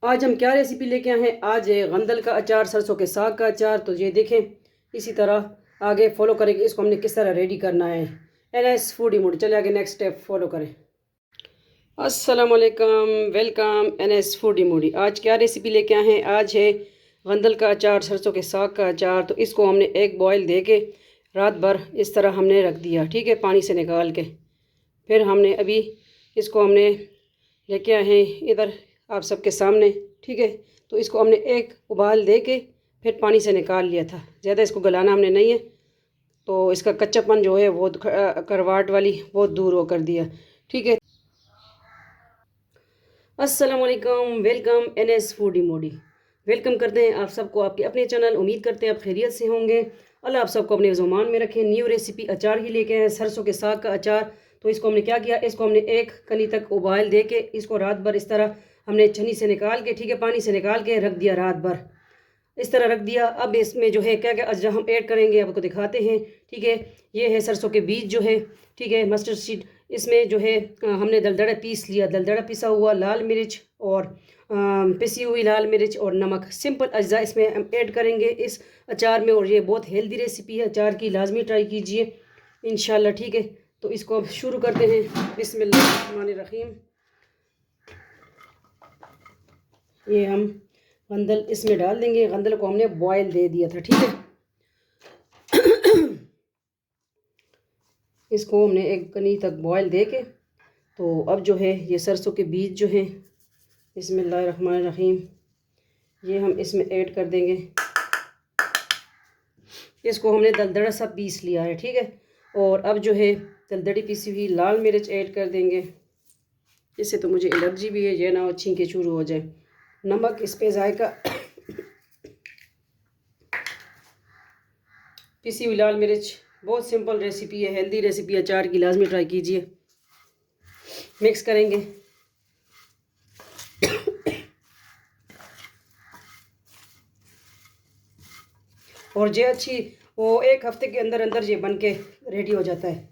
आज हम क्या रेसिपी लेके आए हैं। आज है गंदल का अचार, सरसों के साग का अचार। तो ये देखें, इसी तरह आगे फॉलो करेंगे इसको हमने किस तरह रेडी करना है। NS फूडी मूड, चले आगे नेक्स्ट स्टेप फॉलो करें। अस्सलाम वालेकुम, वेलकम NS फूडी मूडी। आज क्या रेसिपी लेके आए हैं। आज है गंदल का अचार, सरसों के साग का अचार। तो इसको हमने एक बॉयल दे के रात भर इस तरह हमने रख दिया, ठीक है, पानी से निकाल के। फिर हमने अभी इसको हमने लेके आए हैं इधर आप सबके सामने, ठीक है। तो इसको हमने एक उबाल दे के फिर पानी से निकाल लिया था। ज़्यादा इसको गलाना हमने नहीं है, तो इसका कच्चापन जो है वो करवाट वाली वो दूर हो कर दिया, ठीक है। अस्सलाम वालेकुम, वेलकम NS फूडी मोडी। वेलकम करते हैं आप सबको आपके अपने चैनल। उम्मीद करते हैं आप खैरियत से होंगे। अल्लाह आप सबको अपने ज़ुबान में रखें। न्यू रेसिपी अचार ही लेके आए, सरसों के साग का अचार। तो इसको हमने क्या किया, इसको हमने एक कली तक उबाल दे के इसको रात भर इस तरह हमने छन्नी से निकाल के, ठीक है, पानी से निकाल के रख दिया रात भर, इस तरह रख दिया। अब इसमें जो है क्या क्या अज्जा हम ऐड करेंगे आपको दिखाते हैं, ठीक है। ये है सरसों के बीज जो है, ठीक है, मस्टर्ड सीड। इसमें जो है हमने दलदड़ा पीस लिया, दलदड़ा पिसा हुआ, लाल मिर्च और पिसी हुई लाल मिर्च और नमक। सिंपल अज्जा इसमें हम ऐड करेंगे इस अचार में। और ये बहुत हेल्दी रेसिपी है अचार की, लाजमी ट्राई कीजिए इंशाल्लाह, ठीक है। तो इसको अब शुरू करते हैं। बिस्मिल्लाहिर्रहमानिर्रहीम। ये हम गंदल इसमें डाल देंगे। गंदल को हमने बॉयल दे दिया था, ठीक है। इसको हमने एक कनी तक बॉयल दे के, तो अब जो है ये सरसों के बीज जो हैं, बिस्मिल्लाहिर्रहमानिर्रहीम, ये हम इसमें ऐड कर देंगे। इसको हमने दलदड़ा सा पीस लिया है, ठीक है। और अब जो है दलदड़ी पीसी हुई लाल मिर्च ऐड कर देंगे। इससे तो मुझे एलर्जी भी है, ये ना हो छींके शुरू हो जाए। नमक इस पे जायका, पिसी हुई लाल मिर्च। बहुत सिंपल रेसिपी है, हेल्दी रेसिपी अचार की, लाजमी ट्राई कीजिए। मिक्स करेंगे। और ये अच्छी वो एक हफ्ते के अंदर अंदर ये बन के रेडी हो जाता है।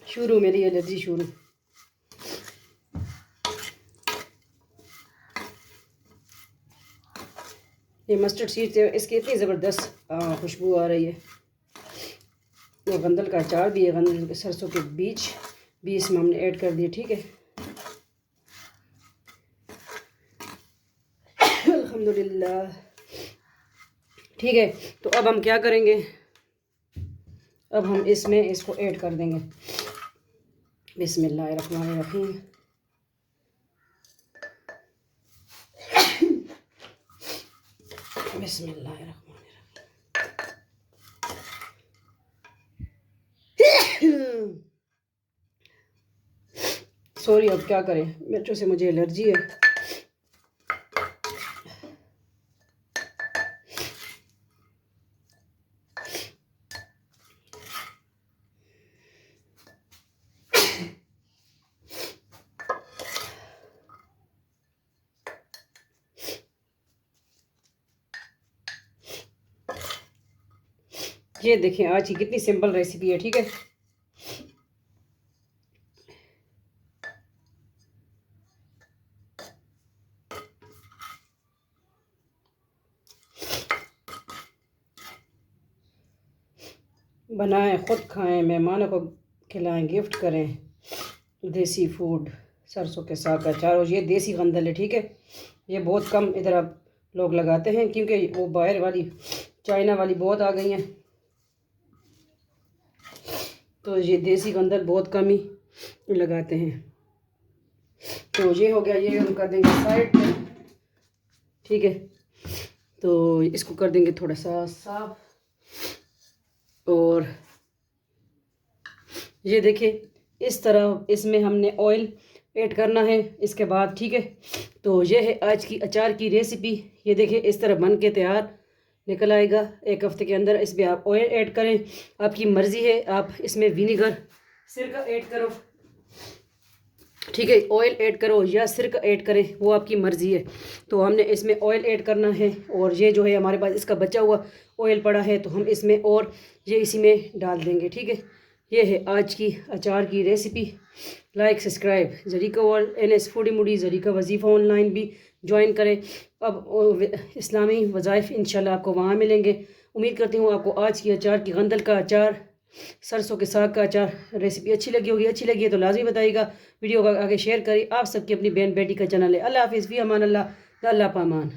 शुरू मेरी एलर्जी शुरू। ये मस्टर्ड सीड्स है, इसकी इतनी ज़बरदस्त खुशबू आ रही है। और गंदल का अचार भी है, गंदल के सरसों के बीज भी इसमें हमने ऐड कर दिए, ठीक है। अल्हम्दुलिल्लाह, ठीक है। तो अब हम क्या करेंगे, अब हम इसमें इसको ऐड कर देंगे। बिस्मिल्लाहिर्रहमानिर्रहीम। बिस्मिल्लाहिर्रहमानिर्रहीम। सॉरी, अब क्या करें, मिर्चों से मुझे एलर्जी है। ये देखें आज की कितनी सिंपल रेसिपी है, ठीक है। बनाएं, खुद खाएं, मेहमानों को खिलाएं, गिफ्ट करें। देसी फूड, सरसों के साग का अचार। और ये देसी गंदल है, ठीक है। ये बहुत कम इधर अब लोग लगाते हैं, क्योंकि वो बाहर वाली चाइना वाली बहुत आ गई हैं। तो ये देसी गंदल बहुत कम ही लगाते हैं। तो ये हो गया, ये हम कर देंगे साइड पे, ठीक है। तो इसको कर देंगे थोड़ा सा साफ। और ये देखिए इस तरह इसमें हमने ऑयल ऐड करना है इसके बाद, ठीक है। तो ये है आज की अचार की रेसिपी। ये देखिए इस तरह बन के तैयार निकल आएगा एक हफ्ते के अंदर। इसमें आप ऑयल ऐड करें, आपकी मर्ज़ी है। आप इसमें विनीगर, सिरका ऐड करो, ठीक है, ऑयल ऐड करो या सिरका ऐड करें, वो आपकी मर्ज़ी है। तो हमने इसमें ऑयल ऐड करना है। और ये जो है हमारे पास इसका बचा हुआ ऑयल पड़ा है, तो हम इसमें और ये इसी में डाल देंगे, ठीक है। ये है आज की अचार की recipe. Like subscribe Zarika world, NS foodie moody, Zarika वजीफ़ा ऑनलाइन भी ज्वाइन करें। अब इस्लामी वज़ाइफ इंशाल्लाह आपको वहाँ मिलेंगे। उम्मीद करती हूँ आपको आज की अचार की गंदल का अचार, सरसों के साग का अचार रेसिपी अच्छी लगी होगी। अच्छी लगी है तो लाजमी बताइएगा, वीडियो को आगे शेयर करें। आप सबकी अपनी बहन बेटी का चैनल है। अल्लाह हाफिज़, फ़ी अमान अल्लाह, अल्लाह पामान।